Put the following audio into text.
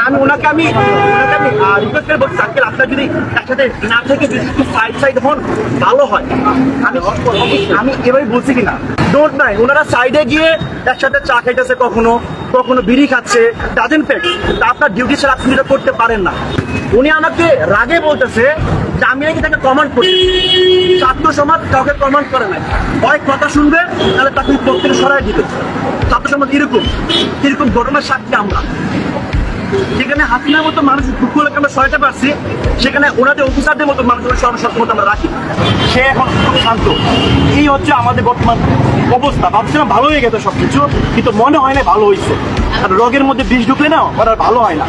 আমি ওনাকে আমি রিকোয়েস্ট করে বলছি আঙ্কেল আপনার যদি একসাথে না থেকে যদি একটু সাইড হন ভালো হয়। আমি এভাবে বলছি কিনা ডোন্ট নাই, ওনারা সাইডে গিয়ে একসাথে চা খাইতেছে, কখনো কখনো বিড়ি খাচ্ছে, ডাজেন্ট ফেক। আপনার ডিউটি ছাড়া আপনি এটা করতে পারেন না। উনি আমাকে রাগে বলতেছে যে আমি নাকি তাকে কমান্ড করি। ছাত্র সমাজ কাউকে কমান্ড করে নাই, হয় কথা শুনবে তাহলে তাকে প্রত্যেকে সরাই দিবে। ছাত্র সমাজ এরকম ঘটনার সাক্ষী আমরা। যেখানে হাসিনার মতো মানুষ দুঃখগুলোকে আমরা সরাতে পারছি, সেখানে ওনাদের অফিসারদের মতো মানুষগুলো সর্বসম্মত আমরা রাখি। সে এখন খুব শান্ত। এই হচ্ছে আমাদের বর্তমান অবস্থা। ভাবছিলাম ভালো হয়ে গেছে সবকিছু, কিন্তু মনে হয় না ভালো হয়েছে। আর রোগের মধ্যে বিষ ঢুকলে না ওরা ভালো হয় না।